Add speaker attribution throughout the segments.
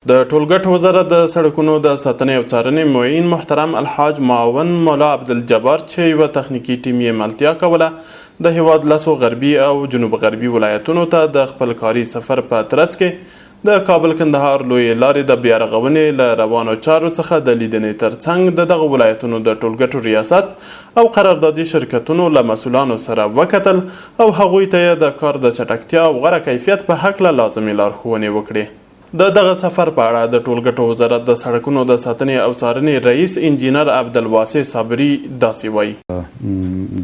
Speaker 1: د ټولګټو وزارت د سړکونو د ساتنې او څارنې معین محترم الحاج معاون مولا عبدالجبار چې یوه تخنیکي ټیم یې ملتیا کوله د هیواد لسو غربي او جنوب غربي ولایتونو ته د خپل کاري سفر په ترڅ کې د کابل کندهار لویې لارې د بیارغونې له روانو چارو څخه د لیدنې ترڅنګ د دغه ولایتونو د ټولګټو ریاست او قراردادي شرکتونو له مسؤلانو سره وکتل او هغوی ته یې د کار د چټکتیا او غوره کیفیت په هکله لازمي لارښوونې وکړې. د دغه سفر په اړه د ټولګټو وزارت د سړکونو د ساتنې او څارنې رئیس انجینر عبدالواسع صابري داسې وایي.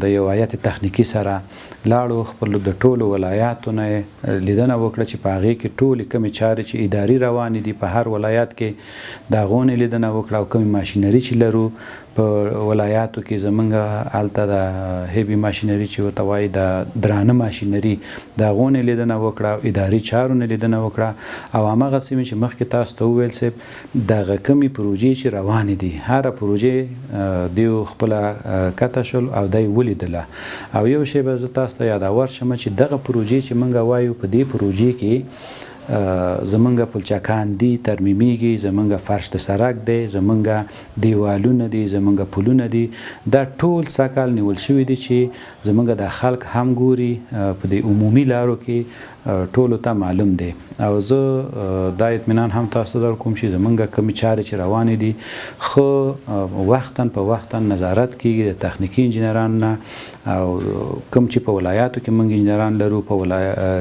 Speaker 2: د یو هیات تخنیکي سره لاړو، خپل د ټولو ولایاتو نه لیدنه وکړه چې په هغې کې ټولې کمې چارې چې اداري روانې دي په هر ولایت کې د هغو نه لیدنه وکړه او کمې ماشینري چې لرو په ولایاتو کې زمونږ هلته د هیوي ماشینري چې ورته وایي د درانه ماشینري د هغو نه لیدنه وکړه او اداري چارو نه لیدنه وکړه او هماغه سیمې چې مخکې تاسو ته وویل صاحب دغه کمې پروژې چې روانې دي هره پروژې دوی خپله کته شول او دی ولیدله او یو شی به زه تاسو ته یادور شم چې دغه پروژې چې موږ وایو په دې پروژې کې زمونږ پلچکان دي، ترمیمیږي، زمونږ فرش د سړک دی، زمونږ دیوالونه دي، زمونږ پلونه دي، دا ټول سږ کال نیول شوي دي چې زمونږ د خلک هم ګوري په دې عمومي لارو کې ټولو ته معلوم دی او زه دا اطمینان هم تاسو در کوم چې زمونږ کمې چارې چې روانې دي ښه وختاً په وختاً نظارت کیږي د تخنیکي انجینرانو نه او کوم چې په ولایاتو کې موږ انجینران لرو په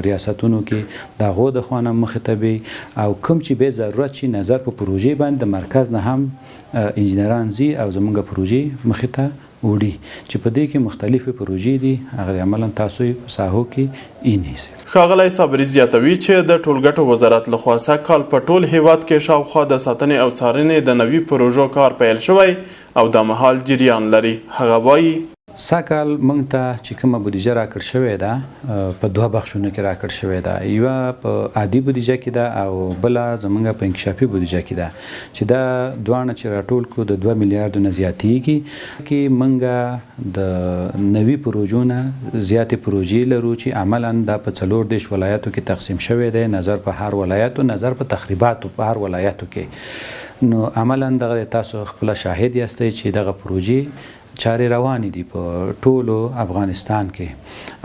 Speaker 2: ریاستونو کې د هغو د خوا نه مخې ته وي او کوم چې به ضرورت شي نظر په پروژې باندې د مرکز نه هم انجینران ځي او زمونږ پروژې مخې ته وړي چې په دې کې مختلفې پروژې دي هغه عملا تاسو یې په ساحو کې اینیسئ.
Speaker 1: ښاغلی صابري زیاتوي چې د ټولګټو وزارت لخوا سږ کال په ټول هیواد کې شاوخوا د ساتنې او څارنې د نوي پروژو کار پیل شوی او دا مهال جریان لري. هغه وایي
Speaker 2: سږ کال موږ ته چې کومه بودیجه راکړل شوې ده په دوه بخشونو کې راکړل شوې ده، یوه په عادي بودیجه کې ده او بله زموږ په انکشافي بودیجه کې ده چې دا دواړه چې راټول کړو د 2 میلیارډو نه زیاتېږي کې موږ د نوي پروژو نه زیاتې پروژې لرو چې عملا دا په 24 ولایاتو کې تقسیم شوی دی، نظر په هر ولایاتو، نظر په تخریباتو په هر ولایاتو کې. نو عملا دغه تاسو خپله شاهد یاستئ چې دغه پروژې چارې روانې دي په ټولو افغانستان کې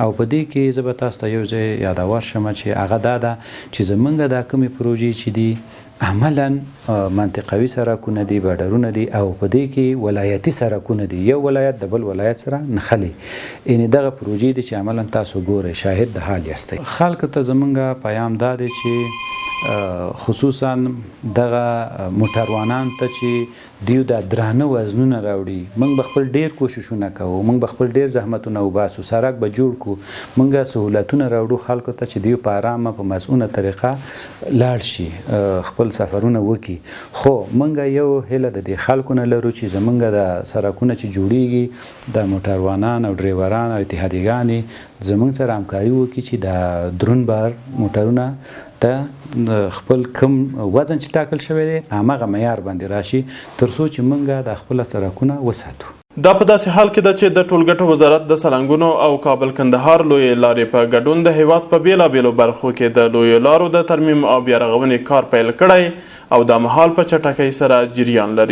Speaker 2: او په دې کې زه به تاسو ته یو ځای یادور شم چې هغه دا ده چې زمونږ دا کومې پروژې چې دي عملا منطقوي سرکونه دي، بارډرونه دي او په دې کې ولایتي سرکونه دي، یو ولایت د بل ولایت سره نښلي. یعنې دغه پروژې دي چې عملا تاسو ګورئ، شاهد د حال یاستئ. خلکو ته زمونږ پیام دا دی چې خصوصا دغه موټروانان ته چې دیو دا درانه وزنونه راوړي، موږ به خپل ډیر کوششونه کوو، موږ به خپل ډیر زحمتونه وباسو، سړک به جوړ کړو، موږ سهولتونه راوړو خلکو ته چې دیو په ارامه په مسؤونه طریقه لاړ شي خپل سفرونه وکړي. خو موږ یو هیله د دې خلکو نه لرو چې زموږ د سړکونه چې جوړیږي د موټروانان او ډریوران او اتحادیګانې زموږ سره همکاري وکړي چې د درون بار موټرونه ته خپل کم وزن چې ټاکل شوی دی په هماغه معیار باندې راشي تر څو چې موږ د خپل سړکونه وساتو.
Speaker 1: دا په داسې حال کې ده چې د ټولګټو وزارت د سلنګونو او کابل کندهار لویې لارې په ګډون د هیواد په بیلابیلو برخو کې د لویو لارو د ترمیم او بیارغونې کار پیل کړی او دا مهال په چټکۍ سره جریان لري.